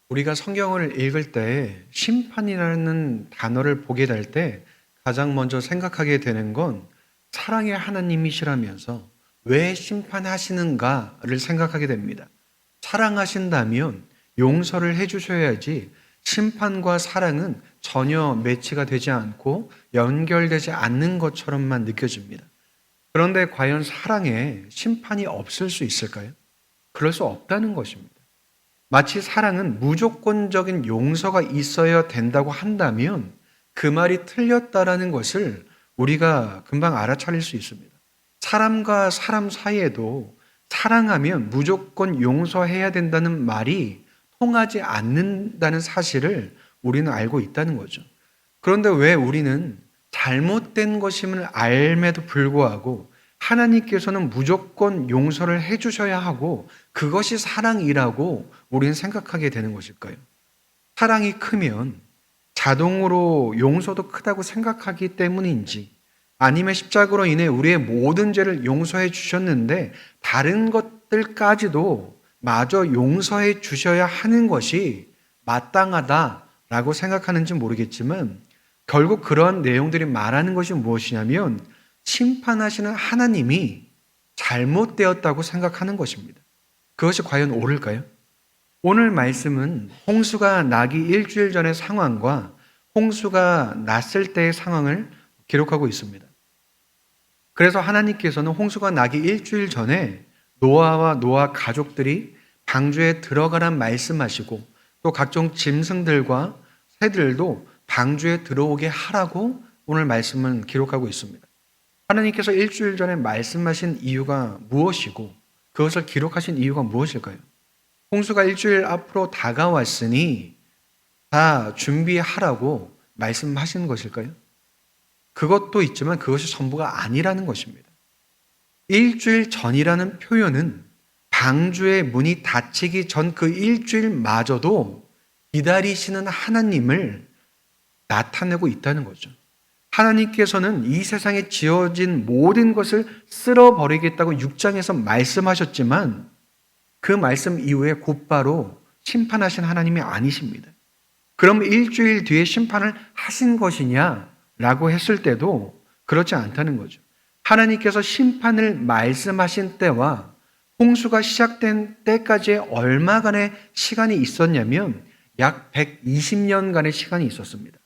우리가 성경을 읽을 때 심판이라는 단어를 보게 될 때 가장 먼저 생각하게 되는 건 사랑의 하나님이시라면서 왜 심판하시는가를 생각하게 됩니다. 사랑하신다면 용서를 해주셔야지 심판과 사랑은 전혀 매치가 되지 않고 연결되지 않는 것처럼만 느껴집니다. 그런데 과연 사랑에 심판이 없을 수 있을까요? 그럴 수 없다는 것입니다. 마치 사랑은 무조건적인 용서가 있어야 된다고 한다면 그 말이 틀렸다라는 것을 우리가 금방 알아차릴 수 있습니다. 사람과 사람 사이에도 사랑하면 무조건 용서해야 된다는 말이 통하지 않는다는 사실을 우리는 알고 있다는 거죠. 그런데 왜 우리는 잘못된 것임을 알매도 불구하고 하나님께서는 무조건 용서를 해주셔야 하고 그것이 사랑이라고 우리는 생각하게 되는 것일까요? 사랑이 크면 자동으로 용서도 크다고 생각하기 때문인지 아니면 십자가로 인해 우리의 모든 죄를 용서해 주셨는데 다른 것들까지도 마저 용서해 주셔야 하는 것이 마땅하다라고 생각하는지 모르겠지만 결국 그런 내용들이 말하는 것이 무엇이냐면 심판하시는 하나님이 잘못되었다고 생각하는 것입니다. 그것이 과연 옳을까요? 오늘 말씀은 홍수가 나기 일주일 전의 상황과 홍수가 났을 때의 상황을 기록하고 있습니다. 그래서 하나님께서는 홍수가 나기 일주일 전에 노아와 노아 가족들이 방주에 들어가란 말씀하시고 또 각종 짐승들과 새들도 방주에 들어오게 하라고 오늘 말씀은 기록하고 있습니다. 하나님께서 일주일 전에 말씀하신 이유가 무엇이고 그것을 기록하신 이유가 무엇일까요? 홍수가 일주일 앞으로 다가왔으니 다 준비하라고 말씀하시는 것일까요? 그것도 있지만 그것이 전부가 아니라는 것입니다. 일주일 전이라는 표현은 방주의 문이 닫히기 전 그 일주일마저도 기다리시는 하나님을 나타내고 있다는 거죠. 하나님께서는 이 세상에 지어진 모든 것을 쓸어버리겠다고 6장에서 말씀하셨지만 그 말씀 이후에 곧바로 심판하신 하나님이 아니십니다. 그럼 일주일 뒤에 심판을 하신 것이냐라고 했을 때도 그렇지 않다는 거죠. 하나님께서 심판을 말씀하신 때와 홍수가 시작된 때까지의 얼마간의 시간이 있었냐면 약 120년간의 시간이 있었습니다.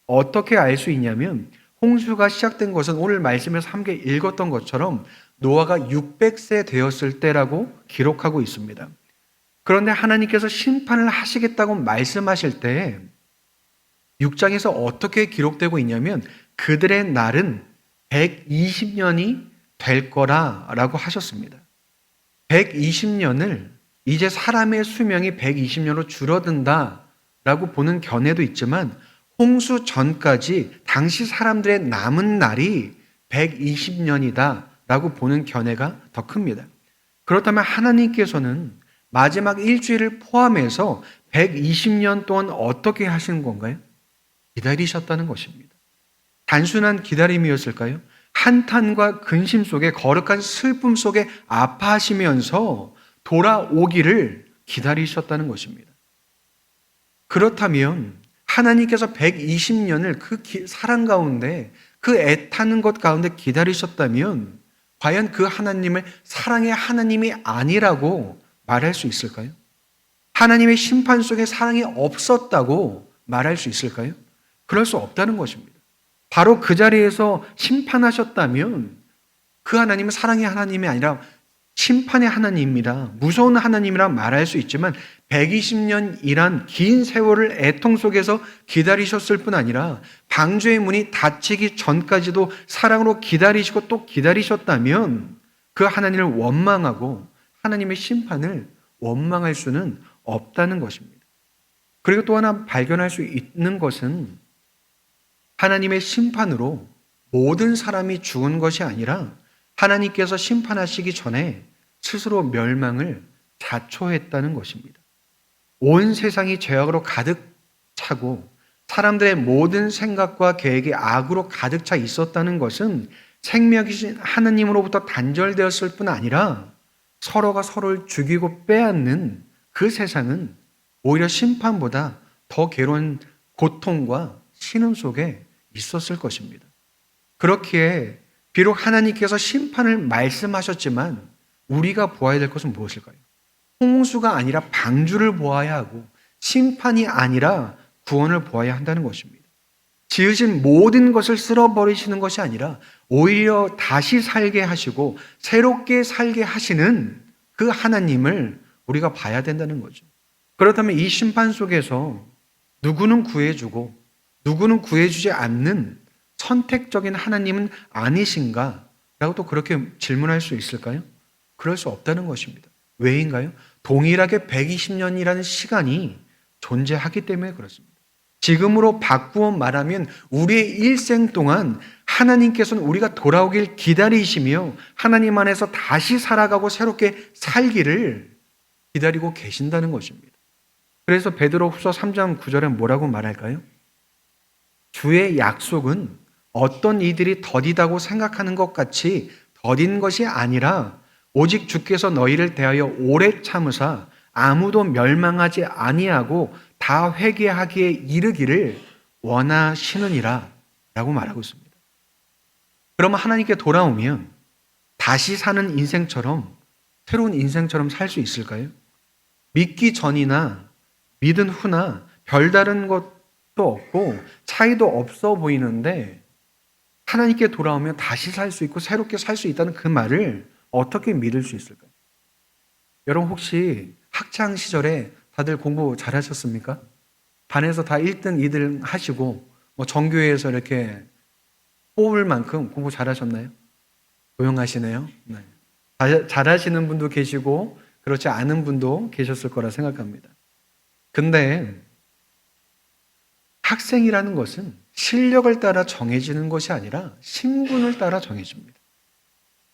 어떻게 알 수 있냐면 홍수가 시작된 것은 오늘 말씀에서 함께 읽었던 것처럼 노아가 600세 되었을 때라고 기록하고 있습니다. 그런데 하나님께서 심판을 하시겠다고 말씀하실 때 6장에서 어떻게 기록되고 있냐면 그들의 날은 120년이 될 거라라고 하셨습니다. 120년을 이제 사람의 수명이 120년으로 줄어든다라고 보는 견해도 있지만 홍수 전까지 당시 사람들의 남은 날이 120년이다 라고 보는 견해가 더 큽니다. 그렇다면 하나님께서는 마지막 일주일을 포함해서 120년 동안 어떻게 하신 건가요? 기다리셨다는 것입니다. 단순한 기다림이었을까요? 한탄과 근심 속에 거룩한 슬픔 속에 아파하시면서 돌아오기를 기다리셨다는 것입니다. 그렇다면 하나님께서 120년을 그 사랑 가운데 그 애타는 것 가운데 기다리셨다면 과연 그 하나님을 사랑의 하나님이 아니라고 말할 수 있을까요? 하나님의 심판 속에 사랑이 없었다고 말할 수 있을까요? 그럴 수 없다는 것입니다. 바로 그 자리에서 심판하셨다면 그 하나님은 사랑의 하나님이 아니라 심판의 하나님이라 무서운 하나님이라 말할 수 있지만 120년이란 긴 세월을 애통 속에서 기다리셨을 뿐 아니라 방주의 문이 닫히기 전까지도 사랑으로 기다리시고 또 기다리셨다면 그 하나님을 원망하고 하나님의 심판을 원망할 수는 없다는 것입니다. 그리고 또 하나 발견할 수 있는 것은 하나님의 심판으로 모든 사람이 죽은 것이 아니라 하나님께서 심판하시기 전에 스스로 멸망을 자초했다는 것입니다. 온 세상이 죄악으로 가득 차고 사람들의 모든 생각과 계획이 악으로 가득 차 있었다는 것은 생명이신 하나님으로부터 단절되었을 뿐 아니라 서로가 서로를 죽이고 빼앗는 그 세상은 오히려 심판보다 더 괴로운 고통과 신음 속에 있었을 것입니다. 그렇기에 비록 하나님께서 심판을 말씀하셨지만 우리가 보아야 될 것은 무엇일까요? 홍수가 아니라 방주를 보아야 하고 심판이 아니라 구원을 보아야 한다는 것입니다. 지으신 모든 것을 쓸어버리시는 것이 아니라 오히려 다시 살게 하시고 새롭게 살게 하시는 그 하나님을 우리가 봐야 된다는 거죠. 그렇다면 이 심판 속에서 누구는 구해주고 누구는 구해주지 않는 선택적인 하나님은 아니신가? 라고 또 그렇게 질문할 수 있을까요? 그럴 수 없다는 것입니다. 왜인가요? 동일하게 120년이라는 시간이 존재하기 때문에 그렇습니다. 지금으로 바꾸어 말하면 우리의 일생 동안 하나님께서는 우리가 돌아오길 기다리시며 하나님 안에서 다시 살아가고 새롭게 살기를 기다리고 계신다는 것입니다. 그래서 베드로후서 3장 9절에 뭐라고 말할까요? 주의 약속은 어떤 이들이 더디다고 생각하는 것 같이 더딘 것이 아니라 오직 주께서 너희를 대하여 오래 참으사 아무도 멸망하지 아니하고 다 회개하기에 이르기를 원하시느니라 라고 말하고 있습니다. 그러면 하나님께 돌아오면 다시 사는 인생처럼 새로운 인생처럼 살 수 있을까요? 믿기 전이나 믿은 후나 별다른 것도 없고 차이도 없어 보이는데 하나님께 돌아오면 다시 살 수 있고 새롭게 살 수 있다는 그 말을 어떻게 믿을 수 있을까요? 여러분 혹시 학창 시절에 다들 공부 잘하셨습니까? 반에서 다 1등, 2등 하시고 정교회에서 이렇게 뽑을 만큼 공부 잘하셨나요? 조용하시네요. 네. 잘하시는 분도 계시고 그렇지 않은 분도 계셨을 거라 생각합니다. 근데 학생이라는 것은 실력을 따라 정해지는 것이 아니라 신분을 따라 정해집니다.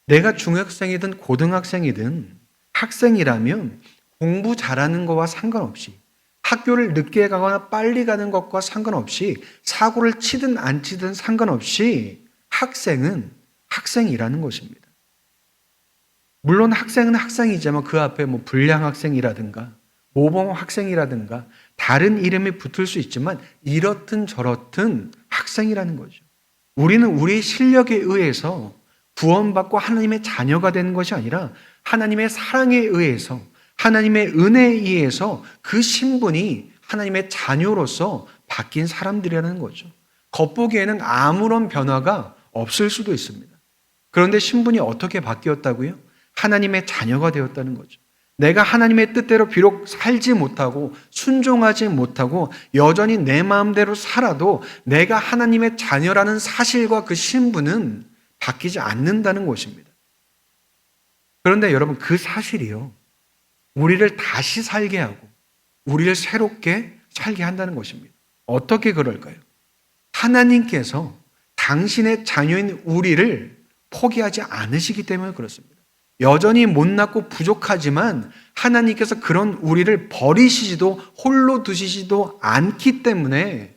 내가 중학생이든 고등학생이든 학생이라면 공부 잘하는 것과 상관없이 학교를 늦게 가거나 빨리 가는 것과 상관없이 사고를 치든 안 치든 상관없이 학생은 학생이라는 것입니다. 물론 학생은 학생이지만 그 앞에 불량 학생이라든가 모범 학생이라든가 다른 이름이 붙을 수 있지만 이렇든 저렇든 학생이라는 거죠. 우리는 우리의 실력에 의해서 구원받고 하나님의 자녀가 되는 것이 아니라 하나님의 사랑에 의해서 하나님의 은혜에 의해서 그 신분이 하나님의 자녀로서 바뀐 사람들이라는 거죠. 겉보기에는 아무런 변화가 없을 수도 있습니다. 그런데 신분이 어떻게 바뀌었다고요? 하나님의 자녀가 되었다는 거죠. 내가 하나님의 뜻대로 비록 살지 못하고 순종하지 못하고 여전히 내 마음대로 살아도 내가 하나님의 자녀라는 사실과 그 신분은 바뀌지 않는다는 것입니다. 그런데 여러분 그 사실이요. 우리를 다시 살게 하고 우리를 새롭게 살게 한다는 것입니다. 어떻게 그럴까요? 하나님께서 당신의 자녀인 우리를 포기하지 않으시기 때문에 그렇습니다. 여전히 못났고 부족하지만 하나님께서 그런 우리를 버리시지도 홀로 두시지도 않기 때문에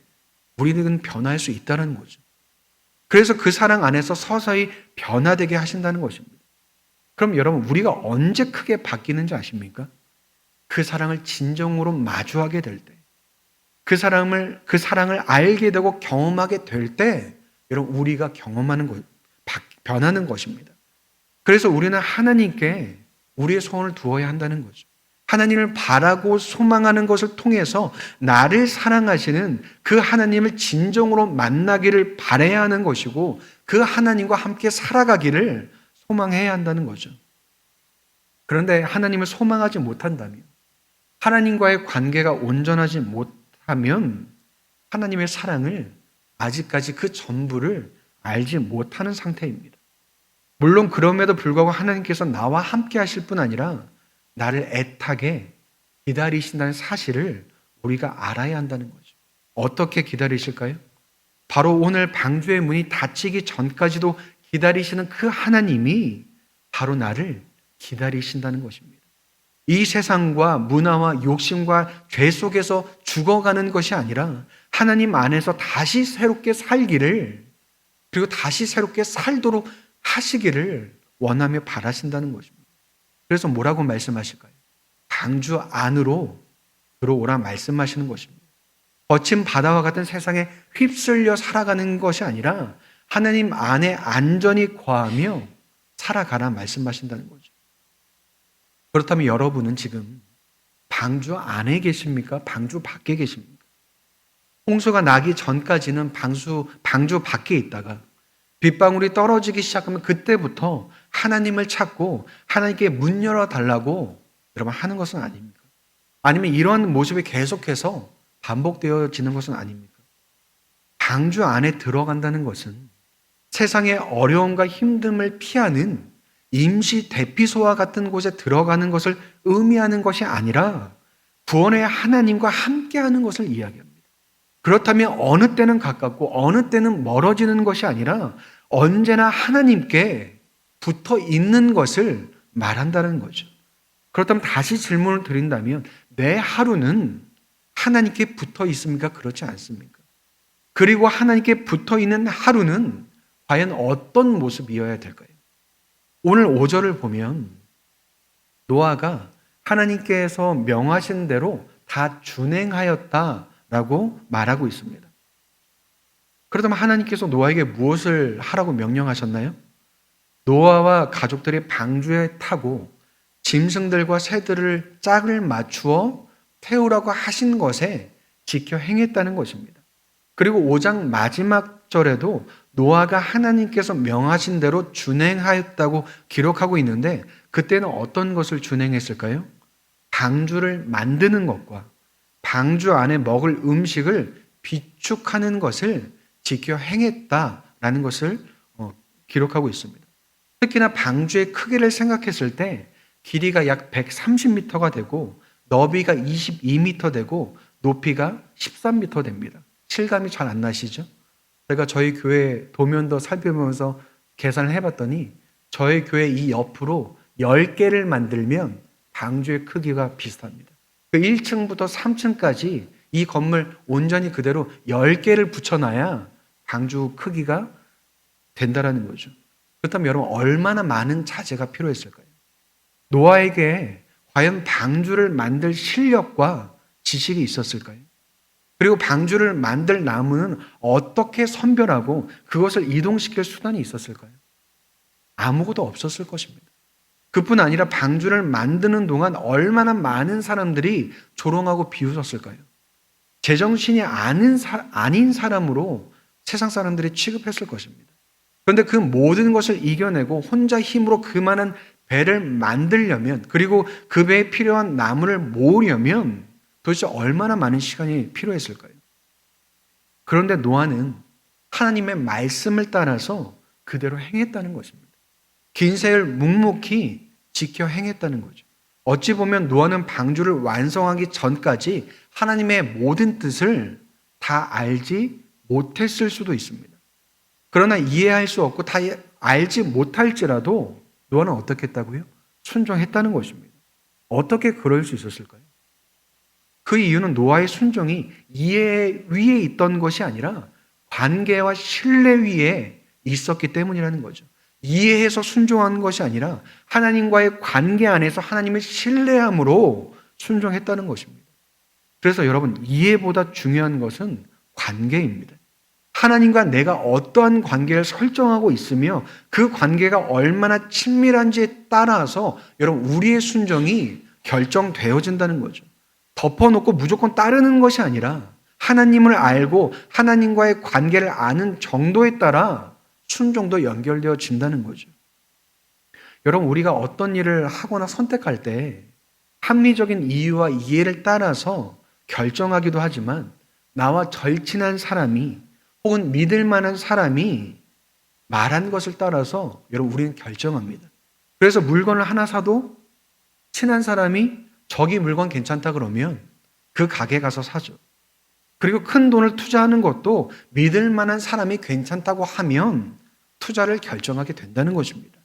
우리는 변화할 수 있다는 거죠. 그래서 그 사랑 안에서 서서히 변화되게 하신다는 것입니다. 그럼 여러분 우리가 언제 크게 바뀌는지 아십니까? 그 사랑을 진정으로 마주하게 될 때, 그 사랑을 알게 되고 경험하게 될 때, 여러분 우리가 경험하는 것, 변하는 것입니다. 그래서 우리는 하나님께 우리의 소원을 두어야 한다는 거죠. 하나님을 바라고 소망하는 것을 통해서 나를 사랑하시는 그 하나님을 진정으로 만나기를 바라야 하는 것이고 그 하나님과 함께 살아가기를 소망해야 한다는 거죠. 그런데 하나님을 소망하지 못한다면, 하나님과의 관계가 온전하지 못하면 하나님의 사랑을 아직까지 그 전부를 알지 못하는 상태입니다. 물론 그럼에도 불구하고 하나님께서 나와 함께 하실 뿐 아니라 나를 애타게 기다리신다는 사실을 우리가 알아야 한다는 거죠. 어떻게 기다리실까요? 바로 오늘 방주의 문이 닫히기 전까지도 기다리시는 그 하나님이 바로 나를 기다리신다는 것입니다. 이 세상과 문화와 욕심과 죄 속에서 죽어가는 것이 아니라 하나님 안에서 다시 새롭게 살기를, 그리고 다시 새롭게 살도록 하시기를 원하며 바라신다는 것입니다. 그래서 뭐라고 말씀하실까요? 방주 안으로 들어오라 말씀하시는 것입니다. 거친 바다와 같은 세상에 휩쓸려 살아가는 것이 아니라 하나님 안에 안전히 거하며 살아가라 말씀하신다는 거죠. 그렇다면 여러분은 지금 방주 안에 계십니까? 방주 밖에 계십니까? 홍수가 나기 전까지는 방주 밖에 있다가 빗방울이 떨어지기 시작하면 그때부터 하나님을 찾고 하나님께 문 열어달라고 여러분 하는 것은 아닙니까? 아니면 이런 모습이 계속해서 반복되어지는 것은 아닙니까? 방주 안에 들어간다는 것은 세상의 어려움과 힘듦을 피하는 임시 대피소와 같은 곳에 들어가는 것을 의미하는 것이 아니라 구원의 하나님과 함께하는 것을 이야기합니다. 그렇다면 어느 때는 가깝고 어느 때는 멀어지는 것이 아니라 언제나 하나님께 붙어 있는 것을 말한다는 거죠. 그렇다면 다시 질문을 드린다면 내 하루는 하나님께 붙어 있습니까? 그렇지 않습니까? 그리고 하나님께 붙어 있는 하루는 과연 어떤 모습이어야 될까요? 오늘 5절을 보면 노아가 하나님께서 명하신 대로 다 준행하였다라고 말하고 있습니다. 그렇다면 하나님께서 노아에게 무엇을 하라고 명령하셨나요? 노아와 가족들이 방주에 타고 짐승들과 새들을 짝을 맞추어 태우라고 하신 것에 지켜 행했다는 것입니다. 그리고 5장 마지막 절에도 노아가 하나님께서 명하신 대로 준행하였다고 기록하고 있는데 그때는 어떤 것을 준행했을까요? 방주를 만드는 것과 방주 안에 먹을 음식을 비축하는 것을 지켜 행했다라는 것을 기록하고 있습니다. 특히나 방주의 크기를 생각했을 때 길이가 약 130m가 되고 너비가 22m 되고 높이가 13m 됩니다. 실감이 잘 안 나시죠? 제가 저희 교회 도면도 살펴보면서 계산을 해봤더니 저희 교회 이 옆으로 10개를 만들면 방주의 크기가 비슷합니다. 그 1층부터 3층까지 이 건물 온전히 그대로 10개를 붙여놔야 방주 크기가 된다라는 거죠. 그렇다면 여러분 얼마나 많은 자재가 필요했을까요? 노아에게 과연 방주를 만들 실력과 지식이 있었을까요? 그리고 방주를 만들 나무는 어떻게 선별하고 그것을 이동시킬 수단이 있었을까요? 아무것도 없었을 것입니다. 그뿐 아니라 방주를 만드는 동안 얼마나 많은 사람들이 조롱하고 비웃었을까요? 제정신이 아닌 사람으로 세상 사람들이 취급했을 것입니다. 그런데 그 모든 것을 이겨내고 혼자 힘으로 그만한 배를 만들려면, 그리고 그 배에 필요한 나무를 모으려면 도대체 얼마나 많은 시간이 필요했을까요? 그런데 노아는 하나님의 말씀을 따라서 그대로 행했다는 것입니다. 긴 세월 묵묵히 지켜 행했다는 거죠. 어찌 보면 노아는 방주를 완성하기 전까지 하나님의 모든 뜻을 다 알지 못했을 수도 있습니다. 그러나 이해할 수 없고 다 알지 못할지라도 노아는 어떻게 했다고요? 순종했다는 것입니다. 어떻게 그럴 수 있었을까요? 그 이유는 노아의 순종이 이해 위에 있던 것이 아니라 관계와 신뢰 위에 있었기 때문이라는 거죠. 이해해서 순종한 것이 아니라 하나님과의 관계 안에서 하나님을 신뢰함으로 순종했다는 것입니다. 그래서 여러분, 이해보다 중요한 것은 관계입니다. 하나님과 내가 어떠한 관계를 설정하고 있으며 그 관계가 얼마나 친밀한지에 따라서 여러분 우리의 순종이 결정되어진다는 거죠. 덮어놓고 무조건 따르는 것이 아니라 하나님을 알고 하나님과의 관계를 아는 정도에 따라 순종도 연결되어진다는 거죠. 여러분, 우리가 어떤 일을 하거나 선택할 때 합리적인 이유와 이해를 따라서 결정하기도 하지만 나와 절친한 사람이 혹은 믿을 만한 사람이 말한 것을 따라서 여러분 우리는 결정합니다. 그래서 물건을 하나 사도 친한 사람이 저기 물건 괜찮다 그러면 그 가게 가서 사죠. 그리고 큰 돈을 투자하는 것도 믿을 만한 사람이 괜찮다고 하면 투자를 결정하게 된다는 것입니다.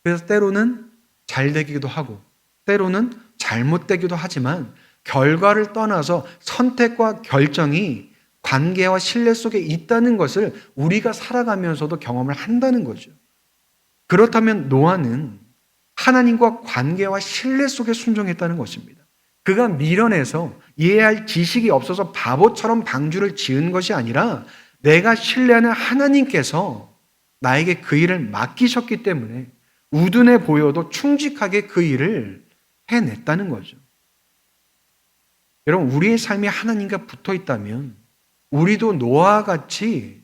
그래서 때로는 잘 되기도 하고 때로는 잘못되기도 하지만 결과를 떠나서 선택과 결정이 관계와 신뢰 속에 있다는 것을 우리가 살아가면서도 경험을 한다는 거죠. 그렇다면 노아는 하나님과 관계와 신뢰 속에 순종했다는 것입니다. 그가 미련해서 이해할 지식이 없어서 바보처럼 방주를 지은 것이 아니라 내가 신뢰하는 하나님께서 나에게 그 일을 맡기셨기 때문에 우둔해 보여도 충직하게 그 일을 해냈다는 거죠. 여러분, 우리의 삶이 하나님과 붙어 있다면 우리도 노아와 같이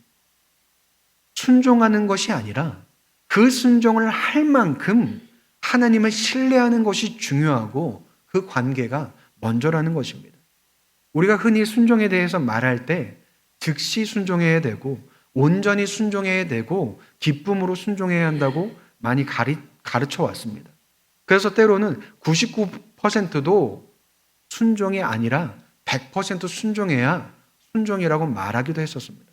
순종하는 것이 아니라 그 순종을 할 만큼 하나님을 신뢰하는 것이 중요하고 그 관계가 먼저라는 것입니다. 우리가 흔히 순종에 대해서 말할 때 즉시 순종해야 되고 온전히 순종해야 되고 기쁨으로 순종해야 한다고 많이 가르쳐 왔습니다. 그래서 때로는 99%도 순종이 아니라 100% 순종해야 순종이라고 말하기도 했었습니다.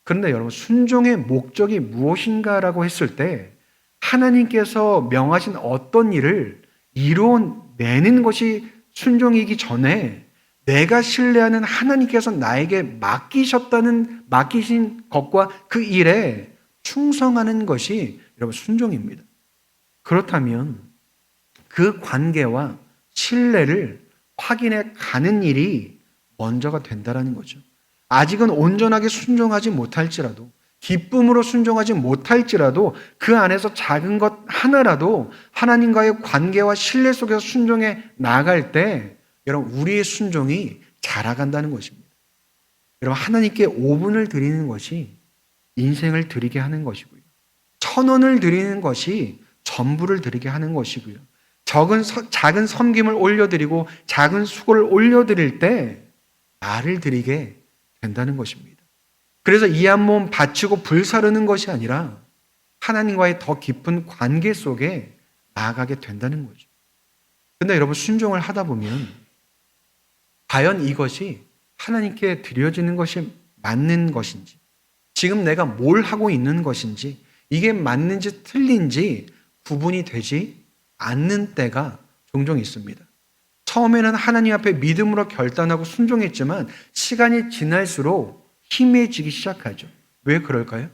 그런데 여러분, 순종의 목적이 무엇인가라고 했을 때 하나님께서 명하신 어떤 일을 이루어내는 것이 순종이기 전에 내가 신뢰하는 하나님께서 나에게 맡기신 것과 그 일에 충성하는 것이 여러분 순종입니다. 그렇다면 그 관계와 신뢰를 확인해 가는 일이 먼저가 된다라는 거죠. 아직은 온전하게 순종하지 못할지라도 기쁨으로 순종하지 못할지라도 그 안에서 작은 것 하나라도 하나님과의 관계와 신뢰 속에서 순종해 나아갈 때 여러분 우리의 순종이 자라간다는 것입니다. 여러분 하나님께 5분을 드리는 것이 인생을 드리게 하는 것이고요. 1,000원을 드리는 것이 전부를 드리게 하는 것이고요. 작은 섬김을 올려드리고 작은 수고를 올려드릴 때 나를 드리게 된다는 것입니다. 그래서 이 한 몸 바치고 불사르는 것이 아니라 하나님과의 더 깊은 관계 속에 나아가게 된다는 거죠. 근데 여러분 순종을 하다 보면 과연 이것이 하나님께 드려지는 것이 맞는 것인지 지금 내가 뭘 하고 있는 것인지 이게 맞는지 틀린지 구분이 되지 않는 때가 종종 있습니다. 처음에는 하나님 앞에 믿음으로 결단하고 순종했지만 시간이 지날수록 희미해지기 시작하죠. 왜 그럴까요?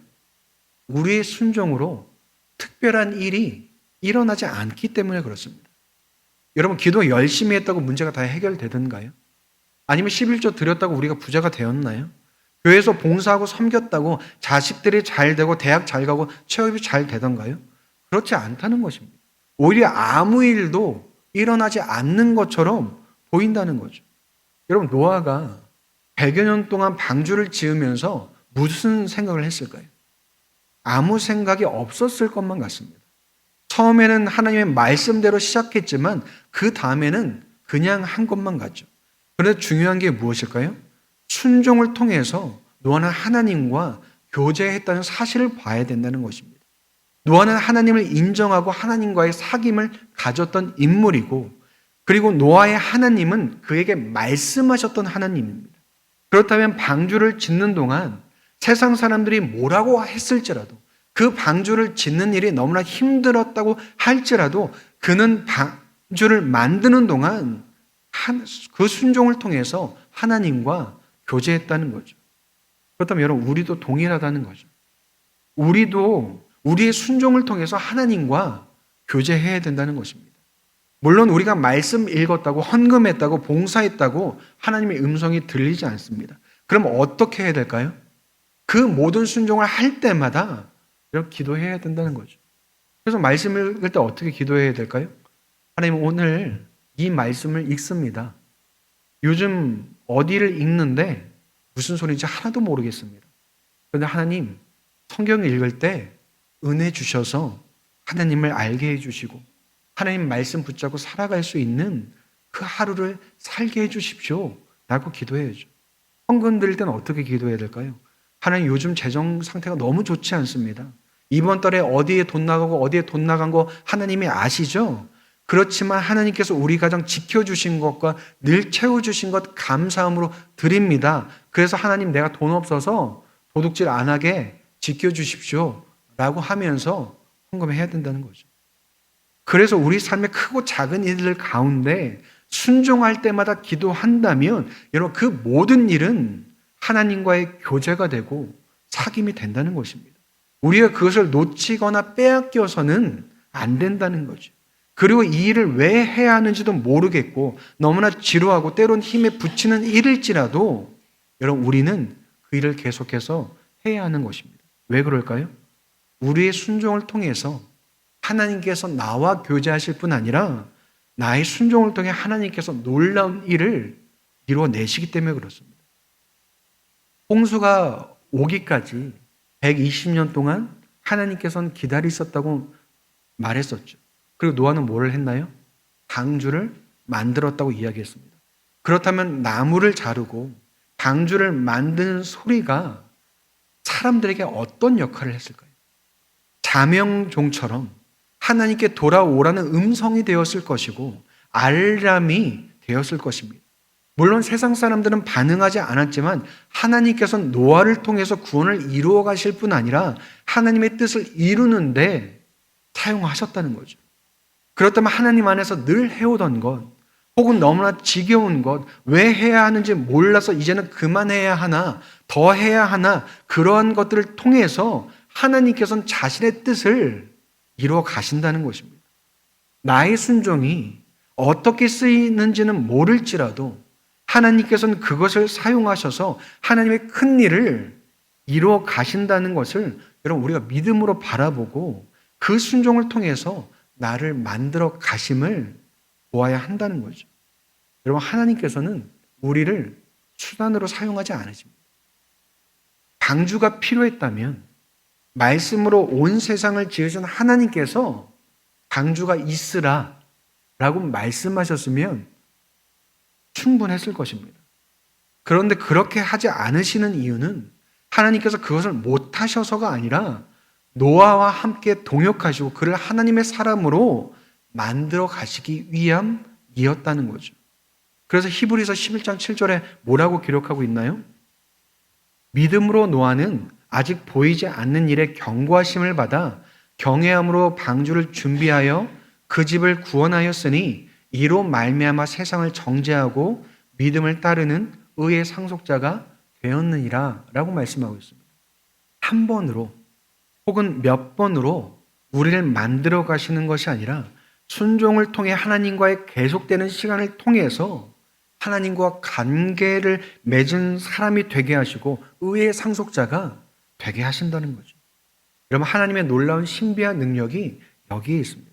우리의 순종으로 특별한 일이 일어나지 않기 때문에 그렇습니다. 여러분 기도 열심히 했다고 문제가 다 해결되던가요? 아니면 11조 드렸다고 우리가 부자가 되었나요? 교회에서 봉사하고 섬겼다고 자식들이 잘 되고 대학 잘 가고 취업이 잘 되던가요? 그렇지 않다는 것입니다. 오히려 아무 일도 일어나지 않는 것처럼 보인다는 거죠. 여러분 노아가 100여 년 동안 방주를 지으면서 무슨 생각을 했을까요? 아무 생각이 없었을 것만 같습니다. 처음에는 하나님의 말씀대로 시작했지만 그 다음에는 그냥 한 것만 같죠. 그런데 중요한 게 무엇일까요? 순종을 통해서 노아는 하나님과 교제했다는 사실을 봐야 된다는 것입니다. 노아는 하나님을 인정하고 하나님과의 사귐을 가졌던 인물이고 그리고 노아의 하나님은 그에게 말씀하셨던 하나님입니다. 그렇다면 방주를 짓는 동안 세상 사람들이 뭐라고 했을지라도 그 방주를 짓는 일이 너무나 힘들었다고 할지라도 그는 방주를 만드는 동안 그 순종을 통해서 하나님과 교제했다는 거죠. 그렇다면 여러분 우리도 동일하다는 거죠. 우리도 우리의 순종을 통해서 하나님과 교제해야 된다는 것입니다. 물론 우리가 말씀 읽었다고 헌금했다고 봉사했다고 하나님의 음성이 들리지 않습니다. 그럼 어떻게 해야 될까요? 그 모든 순종을 할 때마다 이렇게 기도해야 된다는 거죠. 그래서 말씀 읽을 때 어떻게 기도해야 될까요? 하나님 오늘 이 말씀을 읽습니다. 요즘 어디를 읽는데 무슨 소리인지 하나도 모르겠습니다. 그런데 하나님 성경을 읽을 때 은혜 주셔서 하나님을 알게 해주시고 하나님 말씀 붙잡고 살아갈 수 있는 그 하루를 살게 해주십시오 라고 기도해야죠. 헌금 드릴 때는 어떻게 기도해야 될까요? 하나님 요즘 재정 상태가 너무 좋지 않습니다. 이번 달에 어디에 돈 나가고 어디에 돈 나간 거 하나님이 아시죠? 그렇지만 하나님께서 우리 가정 지켜주신 것과 늘 채워주신 것 감사함으로 드립니다. 그래서 하나님 내가 돈 없어서 도둑질 안 하게 지켜주십시오 라고 하면서 헌금해야 된다는 거죠. 그래서 우리 삶의 크고 작은 일들 가운데 순종할 때마다 기도한다면 여러분 그 모든 일은 하나님과의 교제가 되고 사귐이 된다는 것입니다. 우리가 그것을 놓치거나 빼앗겨서는 안 된다는 거죠. 그리고 이 일을 왜 해야 하는지도 모르겠고 너무나 지루하고 때론 힘에 부치는 일일지라도 여러분 우리는 그 일을 계속해서 해야 하는 것입니다. 왜 그럴까요? 우리의 순종을 통해서 하나님께서 나와 교제하실 뿐 아니라 나의 순종을 통해 하나님께서 놀라운 일을 이루어내시기 때문에 그렇습니다. 홍수가 오기까지 120년 동안 하나님께서는 기다리셨다고 말했었죠. 그리고 노아는 뭐를 했나요? 방주를 만들었다고 이야기했습니다. 그렇다면 나무를 자르고 방주를 만드는 소리가 사람들에게 어떤 역할을 했을까요? 자명종처럼 하나님께 돌아오라는 음성이 되었을 것이고 알람이 되었을 것입니다. 물론 세상 사람들은 반응하지 않았지만 하나님께서는 노아를 통해서 구원을 이루어 가실 뿐 아니라 하나님의 뜻을 이루는데 사용하셨다는 거죠. 그렇다면 하나님 안에서 늘 해오던 것 혹은 너무나 지겨운 것, 왜 해야 하는지 몰라서 이제는 그만해야 하나, 더 해야 하나, 그러한 것들을 통해서 하나님께서는 자신의 뜻을 이루어 가신다는 것입니다. 나의 순종이 어떻게 쓰이는지는 모를지라도 하나님께서는 그것을 사용하셔서 하나님의 큰 일을 이루어 가신다는 것을 여러분 우리가 믿음으로 바라보고 그 순종을 통해서 나를 만들어 가심을 보아야 한다는 거죠. 여러분 하나님께서는 우리를 수단으로 사용하지 않으십니다. 방주가 필요했다면 말씀으로 온 세상을 지으신 하나님께서 방주가 있으라 라고 말씀하셨으면 충분했을 것입니다. 그런데 그렇게 하지 않으시는 이유는 하나님께서 그것을 못하셔서가 아니라 노아와 함께 동역하시고 그를 하나님의 사람으로 만들어 가시기 위함이었다는 거죠. 그래서 히브리서 11장 7절에 뭐라고 기록하고 있나요? 믿음으로 노아는 아직 보이지 않는 일에 경고하심을 받아 경외함으로 방주를 준비하여 그 집을 구원하였으니 이로 말미암아 세상을 정죄하고 믿음을 따르는 의의 상속자가 되었느니라 라고 말씀하고 있습니다. 한 번으로 혹은 몇 번으로 우리를 만들어 가시는 것이 아니라 순종을 통해 하나님과의 계속되는 시간을 통해서 하나님과 관계를 맺은 사람이 되게 하시고 의의 상속자가 되게 하신다는 거죠. 여러분 하나님의 놀라운 신비한 능력이 여기에 있습니다.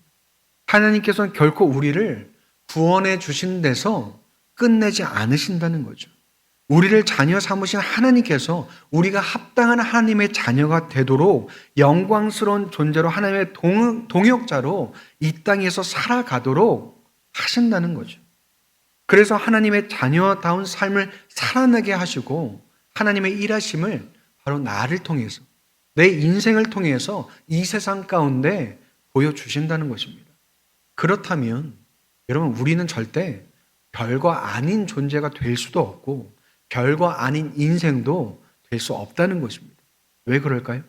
하나님께서는 결코 우리를 구원해 주신 데서 끝내지 않으신다는 거죠. 우리를 자녀 삼으신 하나님께서 우리가 합당한 하나님의 자녀가 되도록 영광스러운 존재로 하나님의 동역자로 이 땅에서 살아가도록 하신다는 거죠. 그래서 하나님의 자녀다운 삶을 살아내게 하시고 하나님의 일하심을 바로 나를 통해서 내 인생을 통해서 이 세상 가운데 보여주신다는 것입니다. 그렇다면 여러분 우리는 절대 별거 아닌 존재가 될 수도 없고 별거 아닌 인생도 될 수 없다는 것입니다. 왜 그럴까요?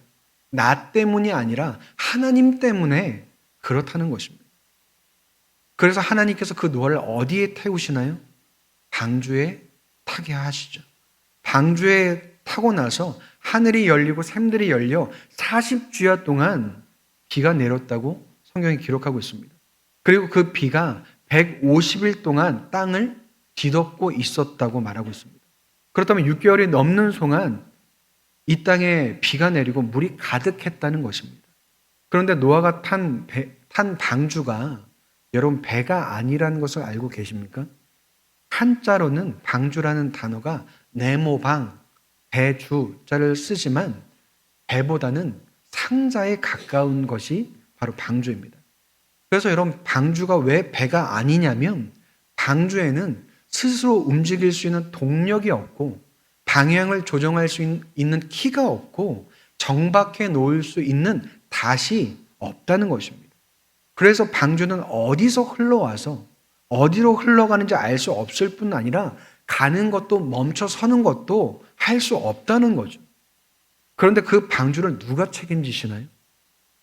나 때문이 아니라 하나님 때문에 그렇다는 것입니다. 그래서 하나님께서 그 노아를 어디에 태우시나요? 방주에 타게 하시죠. 방주에 타고 나서 하늘이 열리고 샘들이 열려 40주야 동안 비가 내렸다고 성경이 기록하고 있습니다. 그리고 그 비가 150일 동안 땅을 뒤덮고 있었다고 말하고 있습니다. 그렇다면 6개월이 넘는 동안 이 땅에 비가 내리고 물이 가득했다는 것입니다. 그런데 노아가 탄 방주가 여러분 배가 아니라는 것을 알고 계십니까? 한자로는 방주라는 단어가 네모방, 배주자를 쓰지만 배보다는 상자에 가까운 것이 바로 방주입니다. 그래서 여러분 방주가 왜 배가 아니냐면 방주에는 스스로 움직일 수 있는 동력이 없고 방향을 조정할 수 있는 키가 없고 정박해 놓을 수 있는 닷이 없다는 것입니다. 그래서 방주는 어디서 흘러와서 어디로 흘러가는지 알 수 없을 뿐 아니라 가는 것도 멈춰 서는 것도 할 수 없다는 거죠. 그런데 그 방주를 누가 책임지시나요?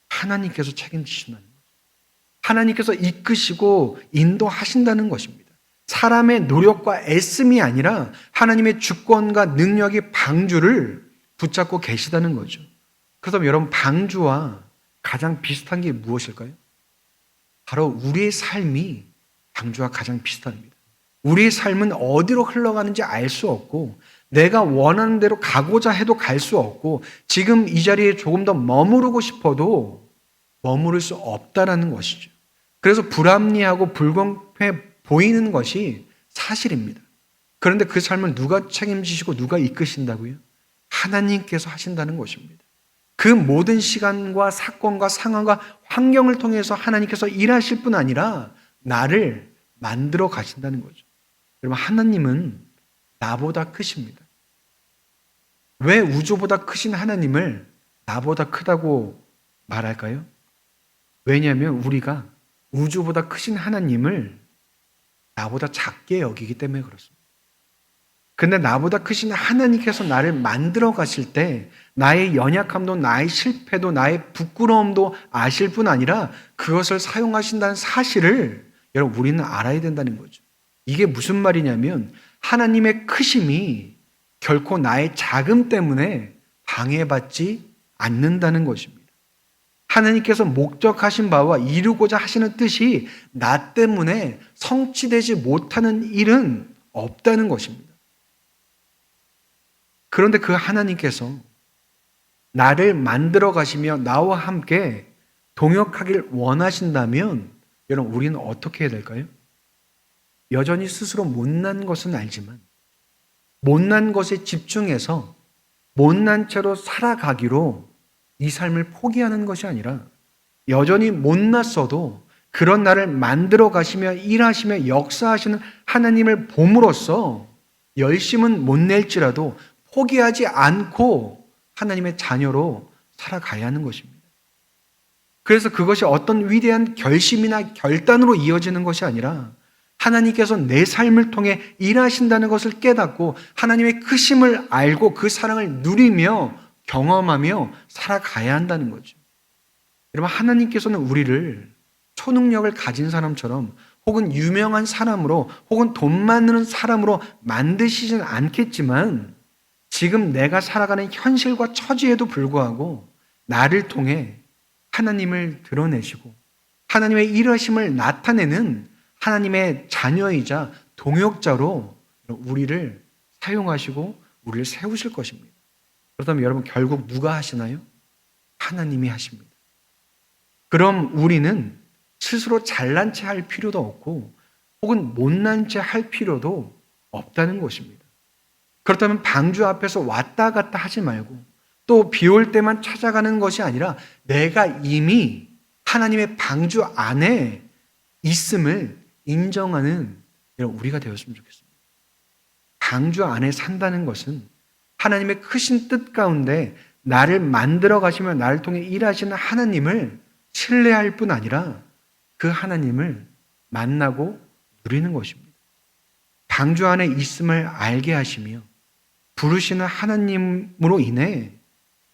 하나님께서 책임지신다는 거죠. 하나님께서 이끄시고 인도하신다는 것입니다. 사람의 노력과 애씀이 아니라 하나님의 주권과 능력이 방주를 붙잡고 계시다는 거죠. 그래서 여러분 방주와 가장 비슷한 게 무엇일까요? 바로 우리의 삶이 방주와 가장 비슷합니다. 우리의 삶은 어디로 흘러가는지 알 수 없고 내가 원하는 대로 가고자 해도 갈 수 없고 지금 이 자리에 조금 더 머무르고 싶어도 머무를 수 없다라는 것이죠. 그래서 불합리하고 불공평해 보이는 것이 사실입니다. 그런데 그 삶을 누가 책임지시고 누가 이끄신다고요? 하나님께서 하신다는 것입니다. 그 모든 시간과 사건과 상황과 환경을 통해서 하나님께서 일하실 뿐 아니라 나를 만들어 가신다는 거죠. 여러분, 하나님은 나보다 크십니다. 왜 우주보다 크신 하나님을 나보다 크다고 말할까요? 왜냐하면 우리가 우주보다 크신 하나님을 나보다 작게 여기기 때문에 그렇습니다. 근데 나보다 크신 하나님께서 나를 만들어 가실 때 나의 연약함도 나의 실패도 나의 부끄러움도 아실 뿐 아니라 그것을 사용하신다는 사실을 여러분 우리는 알아야 된다는 거죠. 이게 무슨 말이냐면 하나님의 크심이 결코 나의 작음 때문에 방해받지 않는다는 것입니다. 하나님께서 목적하신 바와 이루고자 하시는 뜻이 나 때문에 성취되지 못하는 일은 없다는 것입니다. 그런데 그 하나님께서 나를 만들어 가시며 나와 함께 동역하길 원하신다면 여러분 우리는 어떻게 해야 될까요? 여전히 스스로 못난 것은 알지만 못난 것에 집중해서 못난 채로 살아가기로 이 삶을 포기하는 것이 아니라 여전히 못났어도 그런 나를 만들어 가시며 일하시며 역사하시는 하나님을 봄으로써 열심은 못 낼지라도 포기하지 않고 하나님의 자녀로 살아가야 하는 것입니다. 그래서 그것이 어떤 위대한 결심이나 결단으로 이어지는 것이 아니라 하나님께서 내 삶을 통해 일하신다는 것을 깨닫고 하나님의 크심을 알고 그 사랑을 누리며 경험하며 살아가야 한다는 거죠. 여러분, 하나님께서는 우리를 초능력을 가진 사람처럼 혹은 유명한 사람으로 혹은 돈 많은 사람으로 만드시진 않겠지만 지금 내가 살아가는 현실과 처지에도 불구하고 나를 통해 하나님을 드러내시고 하나님의 일하심을 나타내는 하나님의 자녀이자 동역자로 우리를 사용하시고 우리를 세우실 것입니다. 그렇다면 여러분 결국 누가 하시나요? 하나님이 하십니다. 그럼 우리는 스스로 잘난 체 할 필요도 없고 혹은 못난 체 할 필요도 없다는 것입니다. 그렇다면 방주 앞에서 왔다 갔다 하지 말고 또 비 올 때만 찾아가는 것이 아니라 내가 이미 하나님의 방주 안에 있음을 인정하는 우리가 되었으면 좋겠습니다. 방주 안에 산다는 것은 하나님의 크신 뜻 가운데 나를 만들어 가시며 나를 통해 일하시는 하나님을 신뢰할 뿐 아니라 그 하나님을 만나고 누리는 것입니다. 방주 안에 있음을 알게 하시며 부르시는 하나님으로 인해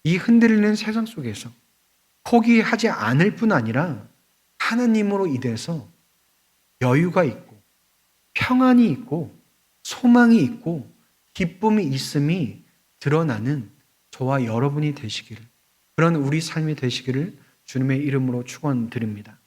이 흔들리는 세상 속에서 포기하지 않을 뿐 아니라 하나님으로 인해서 여유가 있고 평안이 있고 소망이 있고 기쁨이 있음이 드러나는 저와 여러분이 되시기를, 그런 우리 삶이 되시기를 주님의 이름으로 축원드립니다.